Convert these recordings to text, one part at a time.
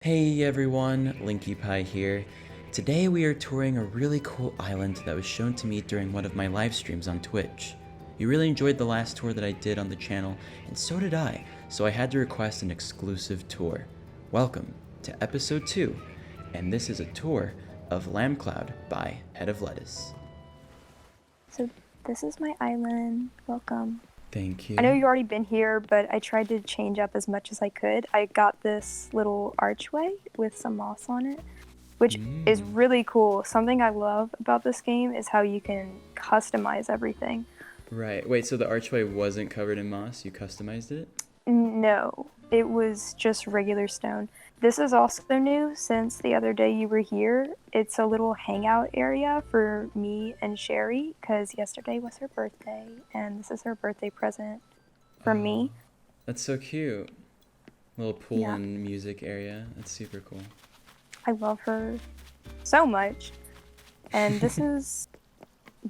Hey everyone, Linkypie here. Today we are touring a really cool island that was shown to me during one of my live streams on Twitch. You really enjoyed the last tour that I did on the channel, and so did I, so I had to request an exclusive tour. Welcome to episode 2, and this is a tour of Lamb Cloud by Head.of.Lettuces. So this is my island. Welcome. Thank you. I know you've already been here, but I tried to change up as much as I could. I got this little archway with some moss on it, which is really cool. Something I love about this game is how you can customize everything. Right, wait, so the archway wasn't covered in moss? You customized it? No, it was just regular stone. This is also new since the other day you were here. It's a little hangout area for me and Sherry because yesterday was her birthday and this is her birthday present from me. That's so cute. Little pool and music area. That's super cool. I love her so much. And this is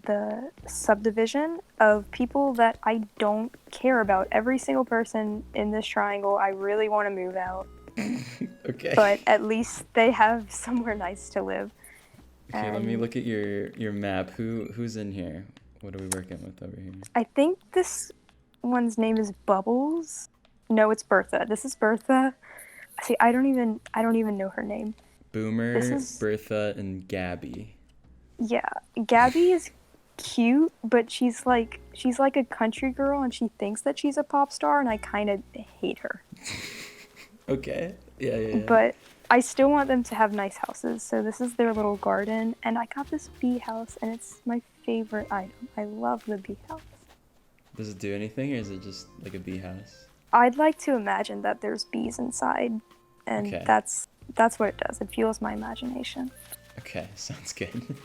the subdivision of people that I don't care about. Every single person in this triangle, I really want to move out. Okay. But at least they have somewhere nice to live. Okay, let me look at your map. Who's in here? What are we working with over here? I think this one's name is Bubbles. No, it's Bertha. This is Bertha. See, I don't even know her name. Boomer, Bertha, and Gabby. Yeah, Gabby is cute, but she's like a country girl and she thinks that she's a pop star and I kind of hate her. Okay. Yeah. But I still want them to have nice houses. So this is their little garden and I got this bee house and it's my favorite item. I love the bee house. Does it do anything or is it just like a bee house? I'd like to imagine that there's bees inside and okay. that's what it does. It fuels my imagination. Okay, sounds good.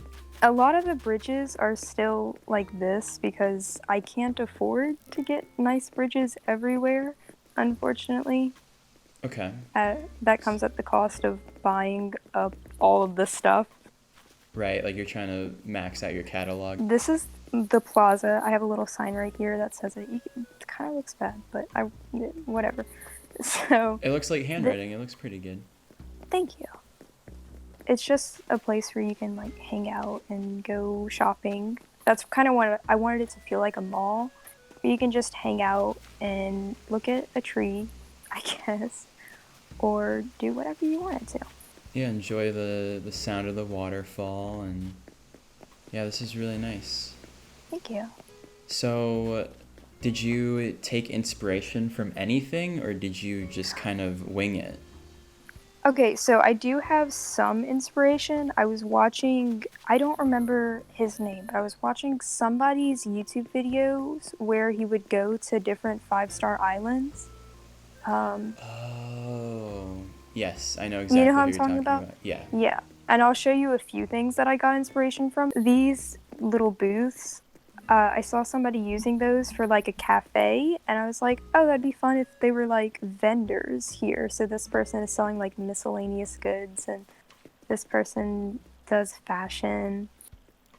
A lot of the bridges are still like this because I can't afford to get nice bridges everywhere, unfortunately. Okay. That comes at the cost of buying up all of the stuff. Right, like you're trying to max out your catalog. This is the Plaza. I have a little sign right here that says it. It kind of looks bad, but whatever. So it looks like handwriting. It looks pretty good. Thank you. It's just a place where you can like hang out and go shopping. That's kind of what I wanted it to feel like, a mall where you can just hang out and look at a tree, I guess, or do whatever you wanted to. Yeah, enjoy the sound of the waterfall, and yeah, this is really nice. Thank you. So, did you take inspiration from anything, or did you just kind of wing it? Okay, so I do have some inspiration. I was watching, I don't remember his name, but I was watching somebody's YouTube videos where he would go to different 5-star islands. Oh, yes, I know exactly you know what I'm you're talking about? Yeah. Yeah, and I'll show you a few things that I got inspiration from. These little booths, I saw somebody using those for like a cafe, and I was like, oh, that'd be fun if they were like vendors here. So this person is selling like miscellaneous goods, and this person does fashion.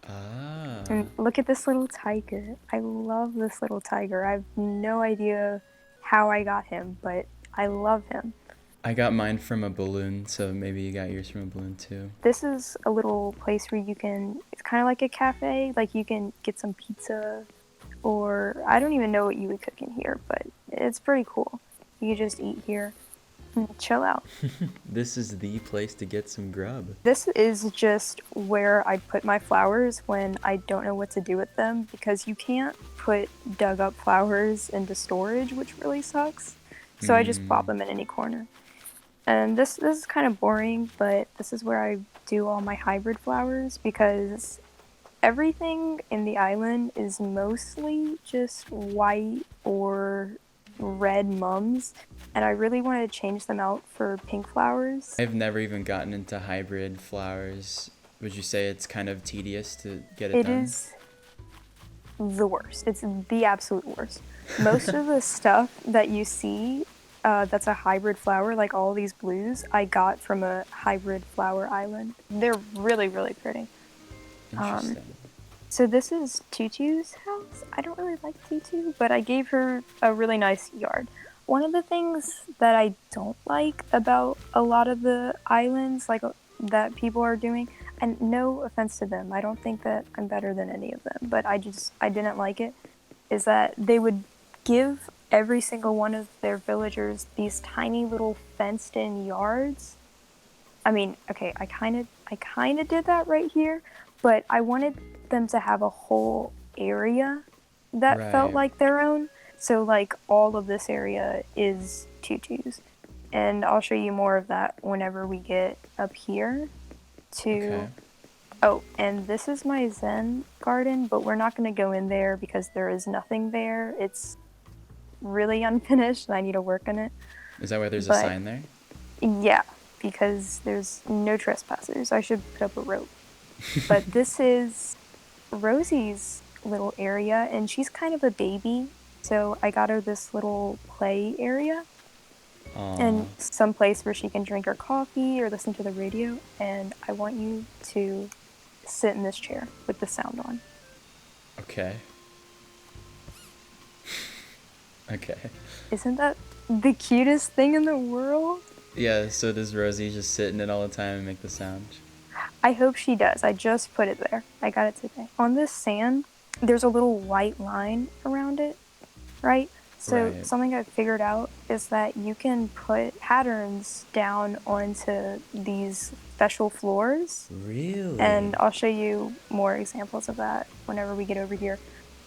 Ah. And look at this little tiger. I love this little tiger. I have no idea how I got him, but I love him. I got mine from a balloon, so maybe you got yours from a balloon too. This is a little place where you can, it's kind of like a cafe, like you can get some pizza, or I don't even know what you would cook in here, but it's pretty cool. You can just eat here and chill out. This is the place to get some grub. This is just where I put my flowers when I don't know what to do with them, because you can't put dug up flowers into storage, which really sucks. So I just plop them in any corner. And this is kind of boring, but this is where I do all my hybrid flowers because everything in the island is mostly just white or red mums, and I really wanted to change them out for pink flowers. I've never even gotten into hybrid flowers. Would you say it's kind of tedious to get it done? It is the worst. It's the absolute worst. Most of the stuff that you see that's a hybrid flower, like all these blues, I got from a hybrid flower island. They're really, really pretty. Interesting. So this is Tutu's house. I don't really like Tutu, but I gave her a really nice yard. One of the things that I don't like about a lot of the islands, like that people are doing, and no offense to them, I don't think that I'm better than any of them, but I didn't like it, is that they would give every single one of their villagers these tiny little fenced in yards. I mean, okay, I kind of did that right here, but I wanted them to have a whole area that felt Right. like their own. So like all of this area is tutus. And I'll show you more of that whenever we get up here Okay. to Oh, and this is my Zen garden, but we're not going to go in there because there is nothing there. It's really unfinished and I need to work on it. Is that why there's a But sign there? yeah, because there's no trespassers. I should put up a rope. But this is Rosie's little area, and she's kind of a baby. So I got her this little play area Aw. and some place where she can drink her coffee or listen to the radio. And I want you to sit in this chair with the sound on. Okay. Okay. Isn't that the cutest thing in the world? Yeah, so does Rosie just sit in it all the time and make the sound? I hope she does. I just put it there. I got it today. On this sand, there's a little white line around it, right? So Right. something I've figured out is that you can put patterns down onto these special floors, Really? and I'll show you more examples of that whenever we get over here.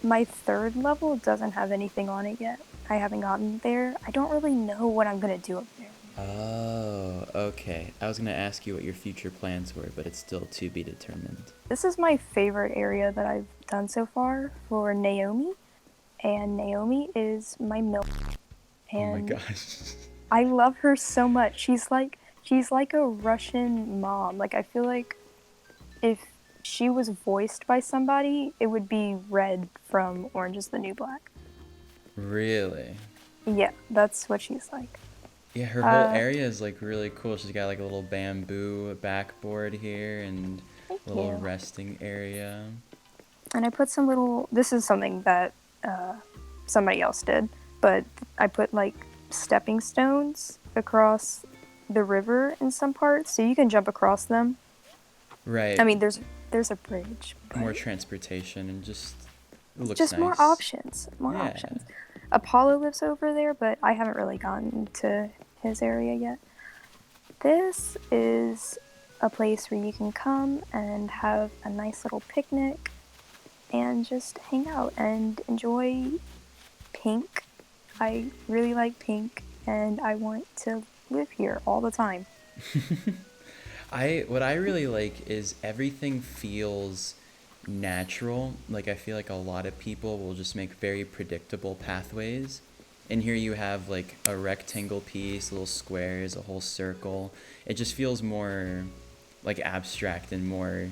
My third level doesn't have anything on it yet. I haven't gotten there. I don't really know what I'm gonna do up there. Oh, okay. I was gonna ask you what your future plans were, but it's still to be determined. This is my favorite area that I've done so far for Naomi, and Naomi is my milk, Oh my and gosh. I love her so much. She's like a Russian mom. Like I feel like if she was voiced by somebody, it would be Red from Orange is the New Black. Really? Yeah, that's what she's like. Yeah, her whole Uh, area is like really cool. She's got like a little bamboo backboard here and Thank a little you. resting area. And I put some little. This is something that somebody else did, but I put like stepping stones across the river in some parts, so you can jump across them. I Right. mean, there's a bridge, More but transportation and just it looks just more nice. options. More Yeah. options. Apollo lives over there, but I haven't really gotten to his area yet. This is a place where you can come and have a nice little picnic and just hang out and enjoy pink. I really like pink and I want to live here all the time. I what I really like is everything feels natural. Like I feel like a lot of people will just make very predictable pathways. And here you have like a rectangle piece, little squares, a whole circle. It just feels more like abstract and more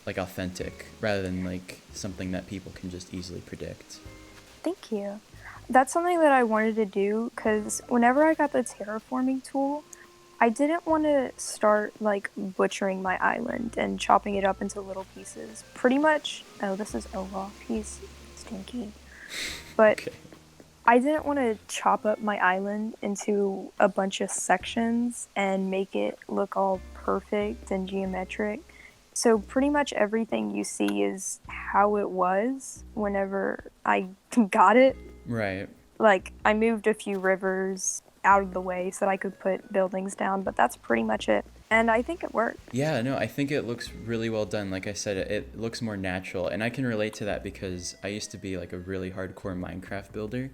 like authentic rather than like something that people can just easily predict. Thank you. That's something that I wanted to do because whenever I got the terraforming tool, I didn't want to start like butchering my island and chopping it up into little pieces. Pretty much, oh, this is Olaf. He's stinky. But Okay. I didn't want to chop up my island into a bunch of sections and make it look all perfect and geometric. So pretty much everything you see is how it was whenever I got it. Right. Like I moved a few rivers out of the way so that I could put buildings down, but that's pretty much it. And I think it worked. Yeah, no, I think it looks really well done. Like I said, it looks more natural. And I can relate to that because I used to be like a really hardcore Minecraft builder.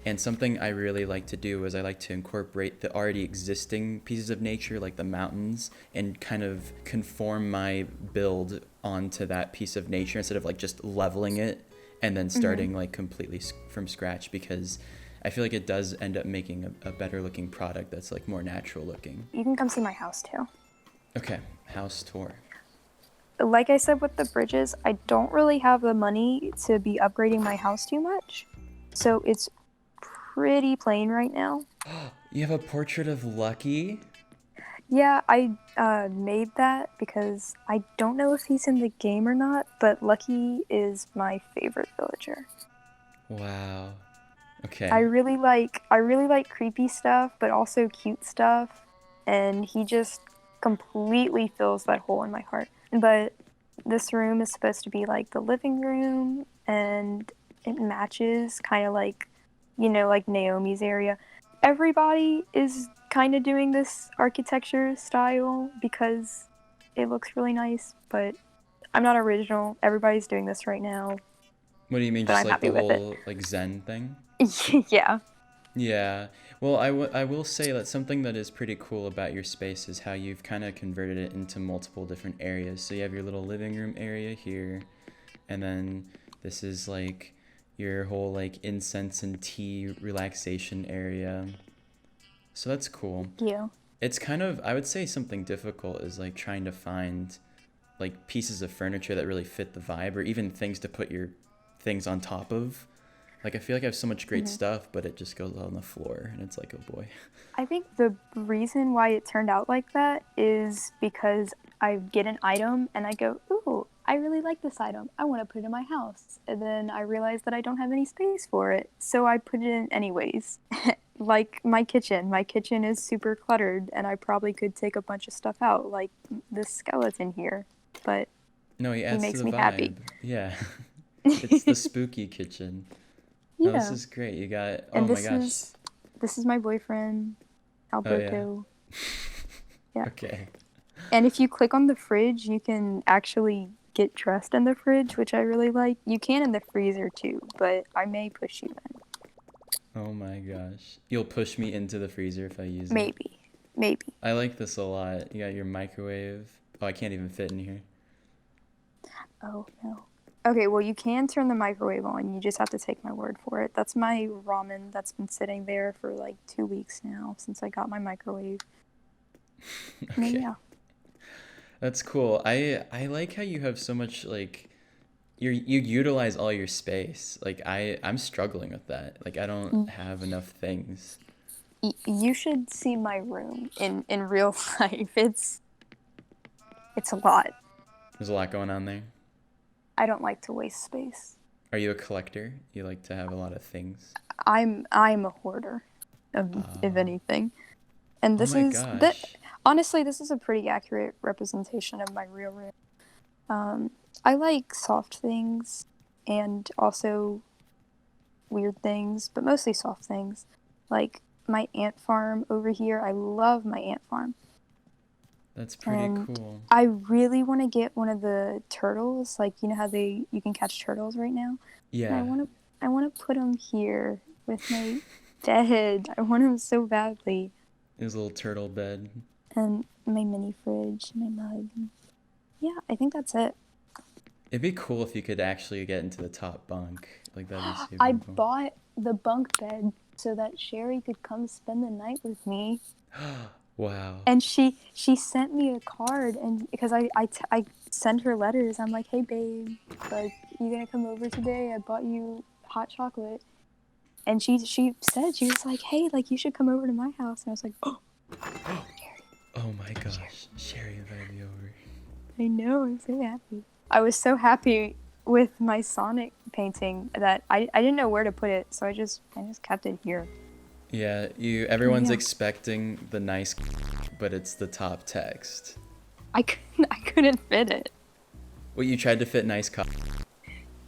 And something I really like to do is I like to incorporate the already existing pieces of nature, like the mountains, and kind of conform my build onto that piece of nature instead of like just leveling it and then starting like completely from scratch because I feel like it does end up making a better looking product that's like more natural looking. You can come see my house too. Okay, house tour. Like I said with the bridges, I don't really have the money to be upgrading my house too much. So it's pretty plain right now. You have a portrait of Lucky? Yeah, I made that because I don't know if he's in the game or not, but Lucky is my favorite villager. Wow. I Okay. really like creepy stuff, but also cute stuff, and he just completely fills that hole in my heart. But this room is supposed to be like the living room, and it matches kind of like, like Naomi's area. Everybody is kind of doing this architecture style because it looks really nice, but I'm not original. Everybody's doing this right now, What do you mean, but just I'm like happy the with it. whole like Zen thing? Yeah. Yeah. Well, I will say that something that is pretty cool about your space is how you've kind of converted it into multiple different areas. So you have your little living room area here, and then this is like your whole like incense and tea relaxation area. So that's cool. Yeah. It's kind of, I would say something difficult is like trying to find like pieces of furniture that really fit the vibe, or even things to put your things on top of. Like I feel like I have so much great Mhm. stuff, but it just goes on the floor, and it's like, oh boy. I think the reason why it turned out like that is because I get an item and I go, ooh, I really like this item. I want to put it in my house. And then I realize that I don't have any space for it. So I put it in anyways. Like my kitchen. My kitchen is super cluttered and I probably could take a bunch of stuff out, like this skeleton here. But No, he he adds to makes the me happy. vibe. Yeah. It's the spooky kitchen. No, this Yeah. is great. You got, oh And my gosh. this is my boyfriend, Oh yeah. Alberto. Yeah. Okay. And if you click on the fridge, you can actually get dressed in the fridge, which I really like. You can in the freezer too, but I may push you in. Oh my gosh. You'll push me into the freezer if I use it. Maybe. Maybe. I like this a lot. You got your microwave. Oh, I can't even fit in here. Oh, no. Okay, well, you can turn the microwave on. You just have to take my word for it. That's my ramen that's been sitting there for like 2 weeks now since I got my microwave. And then, Okay. yeah. That's cool. I like how you have so much like you utilize all your space. Like I'm struggling with that. Like I don't Mm. have enough things. You should see my room in real life. It's a lot. There's a lot going on there. I don't like to waste space. Are you a collector? You like to have a lot of things? I'm a hoarder, if Oh. anything. And Oh this my is that gosh. honestly, this is a pretty accurate representation of my real room. I like soft things and also weird things, but mostly soft things. Like my ant farm over here. I love my ant farm. That's pretty And cool. I really want to get one of the turtles. Like, you know how you can catch turtles right now? And Yeah. I want to put them here with my bed. I want them so badly. His little turtle bed. And my mini fridge, my mug. Yeah, I think that's it. It'd be cool if you could actually get into the top bunk. Like that'd be I super cool. bought the bunk bed so that Sherry could come spend the night with me. Wow. And she sent me a card, and because I send her letters, I'm like, hey babe, like, you gonna come over today? I bought you hot chocolate. And she said, she was like, hey, like, you should come over to my house. And I was like, oh, Oh my Sherry. gosh. Sherry invited me over. I know, I'm so happy. I was so happy with my Sonic painting that I didn't know where to put it, so I just kept it here. Yeah, everyone's Yeah. expecting the nice, but it's the top text. I couldn't fit it. Well, you tried to fit nice.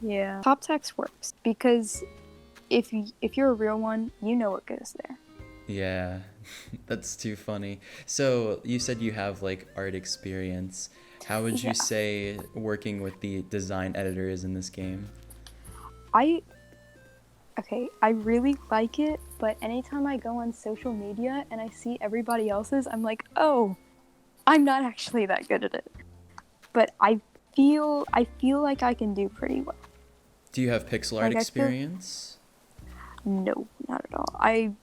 Yeah. Top text works because if you're a real one, you know what goes there. Yeah, that's too funny. So you said you have like art experience. How would you Yeah. say working with the design editor is in this game? I really like it, but anytime I go on social media and I see everybody else's, I'm like, oh, I'm not actually that good at it. But I feel like I can do pretty well. Do you have pixel art Like experience? no, not at all. I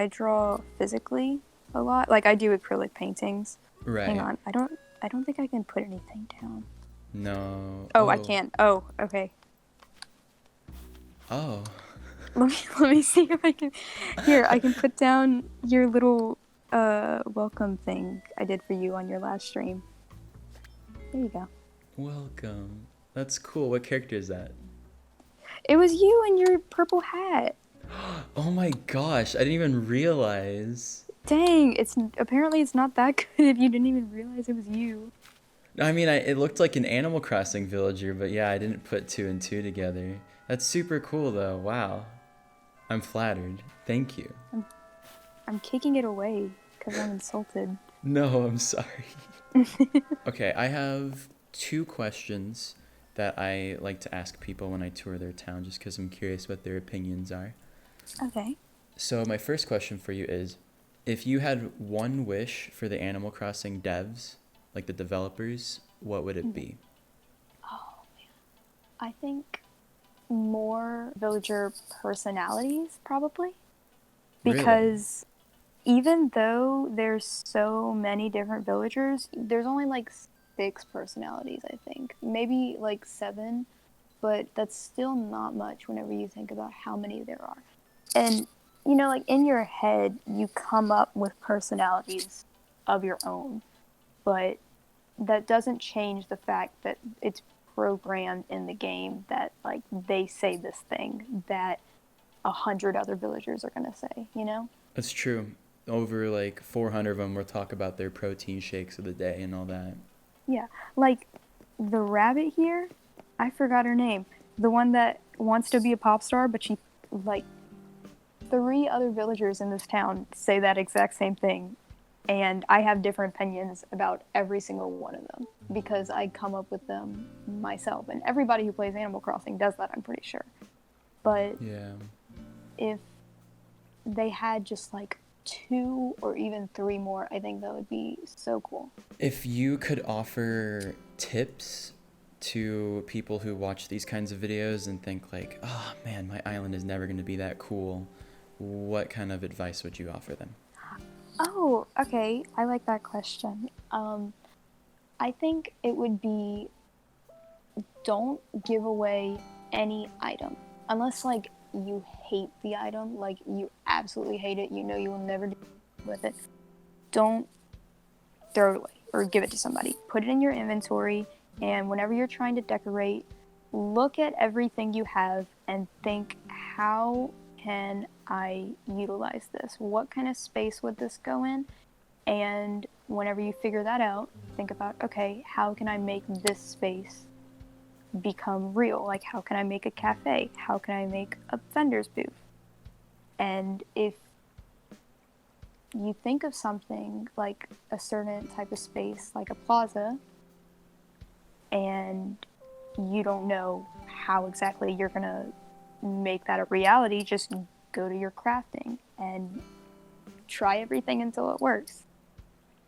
draw physically a lot. Like I do acrylic paintings. Hang Right. on. I don't think I can put anything down. No. Oh, I can. Oh, okay. Oh. Let me see if I can. Here, I can put down your little welcome thing I did for you on your last stream. There you go. Welcome. That's cool. What character is that? It was you in your purple hat. Oh my gosh, I didn't even realize. Dang, apparently it's not that good if you didn't even realize it was you. I mean, it looked like an Animal Crossing villager, but yeah, I didn't put two and two together. That's super cool though. Wow. I'm flattered. Thank you. I'm, I'm kicking it away because I'm insulted. No, I'm sorry. Okay, I have two questions that I like to ask people when I tour their town just because I'm curious what their opinions are. Okay. So, my first question for you is if you had one wish for the Animal Crossing devs, like the developers, what would it be? Oh, I think more villager personalities, probably. Really? Because even though there's so many different villagers, there's only like 6 personalities, I think. Maybe like 7, but that's still not much whenever you think about how many there are. And, like in your head, you come up with personalities of your own, but that doesn't change the fact that it's programmed in the game that like they say this thing that 100 other villagers are going to say. That's true. Over like 400 of them will talk about their protein shakes of the day and all that. Yeah, like the rabbit here, I forgot her name. The one that wants to be a pop star, but she, like, 3 other villagers in this town say that exact same thing. And I have different opinions about every single one of them because I come up with them myself. And everybody who plays Animal Crossing does that, I'm pretty sure. But Yeah. if they had just like 2 or even 3 more, I think that would be so cool. If you could offer tips to people who watch these kinds of videos and think like, oh man, my island is never going to be that cool, what kind of advice would you offer them? Oh, okay. I like that question. I think it would be don't give away any item unless like you hate the item, like you absolutely hate it, you will never do with it. Don't throw it away or give it to somebody. Put it in your inventory, and whenever you're trying to decorate, look at everything you have and think, how can I utilize this? What kind of space would this go in? And whenever you figure that out, think about, okay, how can I make this space become real? Like, how can I make a cafe? How can I make a vendor's booth? And if you think of something like a certain type of space, like a plaza, and you don't know how exactly you're going to make that a reality, just go to your crafting and try everything until it works.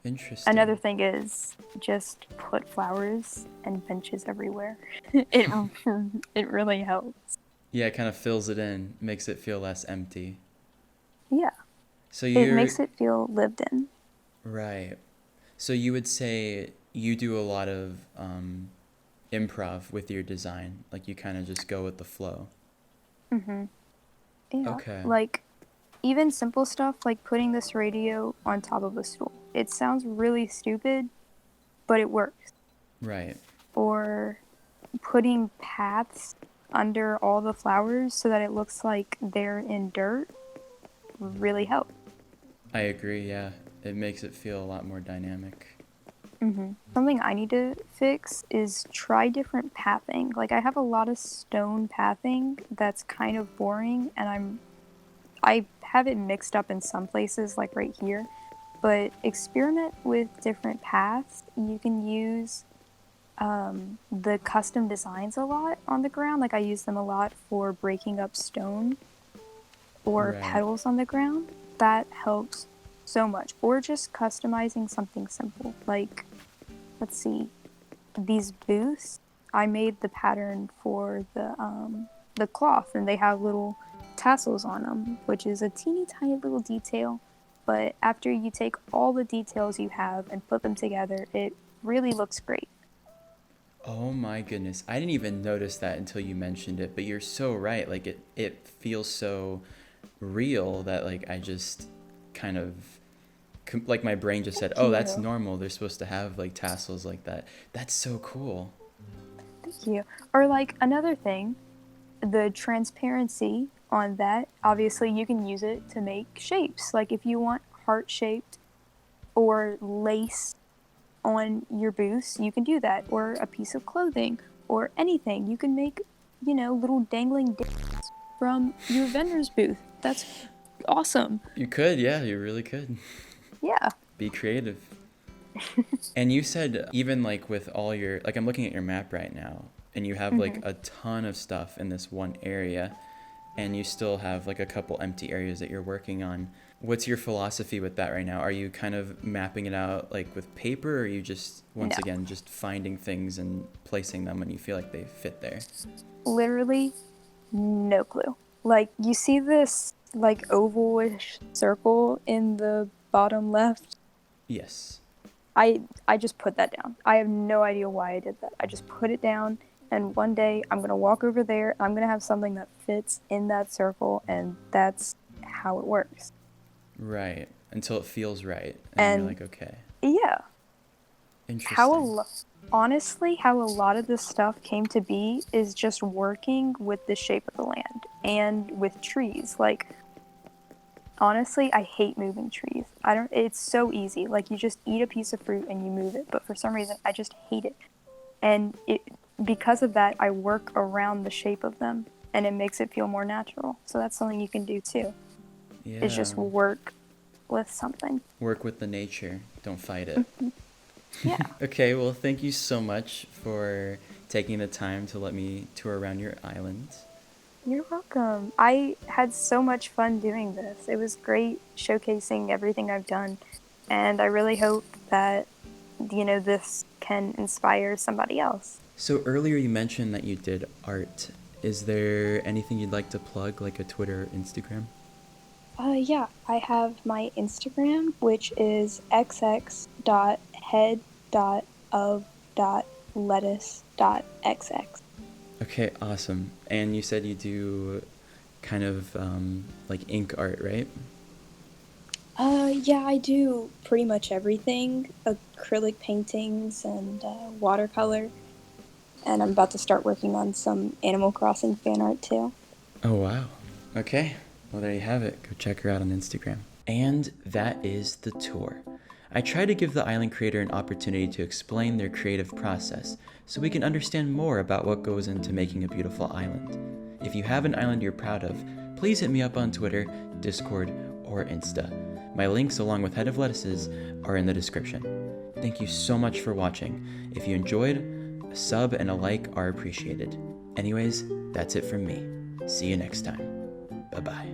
Another Interesting. thing is just put flowers and benches everywhere. It really helps. Yeah, it kind of fills it in, makes it feel less empty. Yeah, So it you're makes it feel lived in. right. So you would say you do a lot of improv with your design, like you kind of just go with the flow. Yeah, Okay. like even simple stuff like putting this radio on top of a stool. It sounds really stupid, but it works. Right. Or putting paths under all the flowers so that it looks like they're in dirt really helps. I agree, yeah. It makes it feel a lot more dynamic. Something I need to fix is try different pathing. Like I have a lot of stone pathing that's kind of boring, and I have it mixed up in some places, like right here. But experiment with different paths. You can use the custom designs a lot on the ground. Like I use them a lot for breaking up stone or Right. petals on the ground. That helps so much. Or just customizing something simple. Like, let's see, these booths. I made the pattern for the cloth, and they have little tassels on them, which is a teeny tiny little detail. But after you take all the details you have and put them together, it really looks great. Oh my goodness. I didn't even notice that until you mentioned it, but you're so right. Like it feels so real that like I just kind of like my brain just said, Thank "Oh, that's you. normal. They're supposed to have like tassels like that." That's so cool. Thank you. Or like another thing, the transparency on that, obviously you can use it to make shapes. Like if you want heart-shaped or lace on your booths, you can do that, or a piece of clothing, or anything. You can make, little dangling dicks from your vendor's booth. That's awesome. You could, yeah, you really could. Yeah. Be creative. And you said even like with all your, like I'm looking at your map right now, and you have like a ton of stuff in this one area, and you still have like a couple empty areas that you're working on. What's your philosophy with that right now? Are you kind of mapping it out like with paper, or are you just, once No. again, just finding things and placing them when you feel like they fit there? Literally no clue. Like, you see this, like, ovalish circle in the bottom left? Yes. I just put that down. I have no idea why I did that. I just put it down, and one day I'm going to walk over there, I'm going to have something that fits in that circle, and that's how it works. Right. Until it feels right. And you're like, okay. Yeah. Interesting. Honestly, how a lot of this stuff came to be is just working with the shape of the land and with trees. Like, honestly, I hate moving trees. It's so easy. Like, you just eat a piece of fruit and you move it. But for some reason, I just hate it. And because of that, I work around the shape of them, and it makes it feel more natural. So that's something you can do too. Yeah. Is just work with something. Work with the nature. Don't fight it. Yeah. Okay, well, thank you so much for taking the time to let me tour around your island. You're welcome. I had so much fun doing this. It was great showcasing everything I've done, and I really hope that, this can inspire somebody else. So earlier you mentioned that you did art. Is there anything you'd like to plug, like a Twitter or Instagram? Yeah, I have my Instagram, which is xx.head.of.lettuce.xx. Okay, awesome. And you said you do kind of like ink art, right? Yeah, I do pretty much everything. Acrylic paintings and watercolor. And I'm about to start working on some Animal Crossing fan art too. Oh, wow. Okay. Well, there you have it. Go check her out on Instagram. And that is the tour. I try to give the island creator an opportunity to explain their creative process so we can understand more about what goes into making a beautiful island. If you have an island you're proud of, please hit me up on Twitter, Discord, or Insta. My links along with Head.of.Lettuces are in the description. Thank you so much for watching. If you enjoyed, a sub and a like are appreciated. Anyways, that's it from me. See you next time. Bye-bye.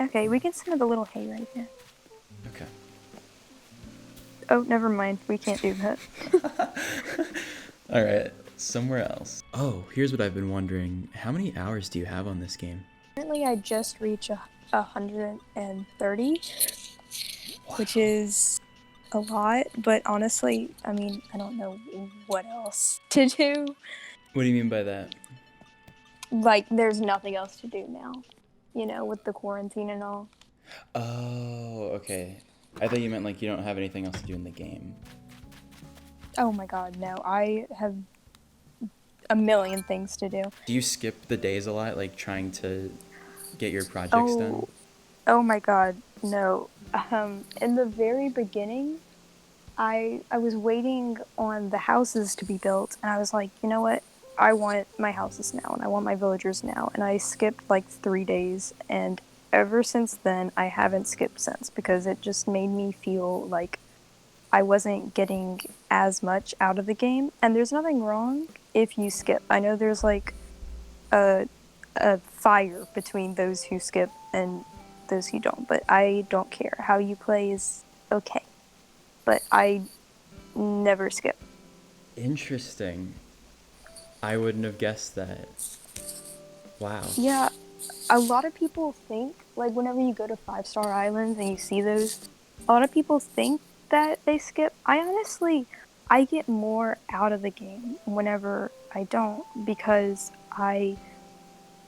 Okay, we can send a little hay right here. Okay. Oh, never mind. We can't do that. All right, somewhere else. Oh, here's what I've been wondering. How many hours do you have on this game? Currently, I just reached 130, which is a lot. But honestly, I don't know what else to do. What do you mean by that? Like, there's nothing else to do now, with the quarantine and all. Oh, okay. I thought you meant like you don't have anything else to do in the game. Oh my god, no. I have a million things to do. Do you skip the days a lot, like trying to get your projects done? Oh my god, no. In the very beginning, I was waiting on the houses to be built, and I was like, you know what? I want my houses now, and I want my villagers now. And I skipped like 3 days, and ever since then, I haven't skipped since, because it just made me feel like I wasn't getting as much out of the game. And there's nothing wrong if you skip. I know there's like a fire between those who skip and those who don't, but I don't care. How you play is okay. But I never skip. Interesting. I wouldn't have guessed that. Wow. Yeah, a lot of people think, like, whenever you go to 5-star islands and you see those, a lot of people think that they skip. I get more out of the game whenever I don't, because I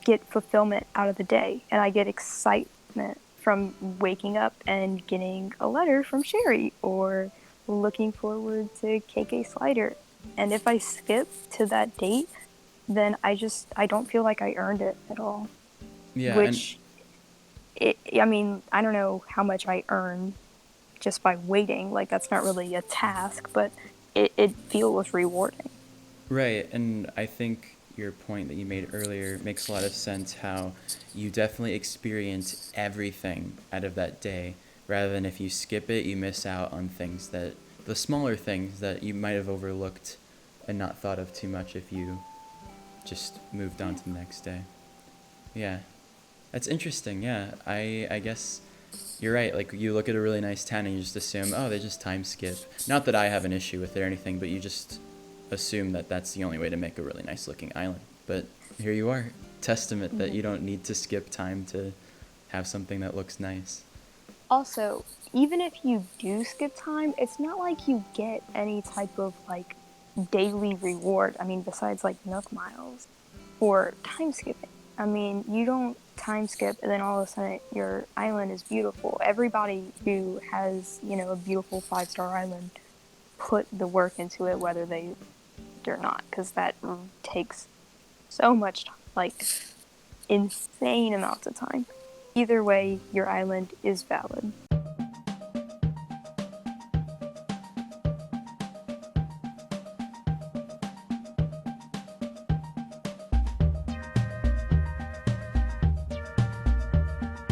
get fulfillment out of the day, and I get excitement from waking up and getting a letter from Sherry, or looking forward to KK Slider. And if I skip to that date, then I don't feel like I earned it at all. Yeah, and Which, I mean, I don't know how much I earn just by waiting. Like, that's not really a task, but it feels rewarding. right, and I think your point that you made earlier makes a lot of sense, how you definitely experience everything out of that day, rather than if you skip it, you miss out on things that, the smaller things that you might have overlooked and not thought of too much if you just moved on Yeah. to the next day. Yeah, that's interesting. Yeah, I guess you're right. Like, you look at a really nice town and you just assume, oh, they just time skip. Not that I have an issue with it or anything, but you just assume that that's the only way to make a really nice looking island. But here you are, testament that Mhm. you don't need to skip time to have something that looks nice. Also, even if you do skip time, it's not like you get any type of like daily reward. I mean, besides like Nook Miles or time skipping. I mean, you don't time skip and then all of a sudden your island is beautiful. Everybody who has, a beautiful 5-star island put the work into it, whether they or not, because that takes so much time, like insane amounts of time. Either way, your island is valid.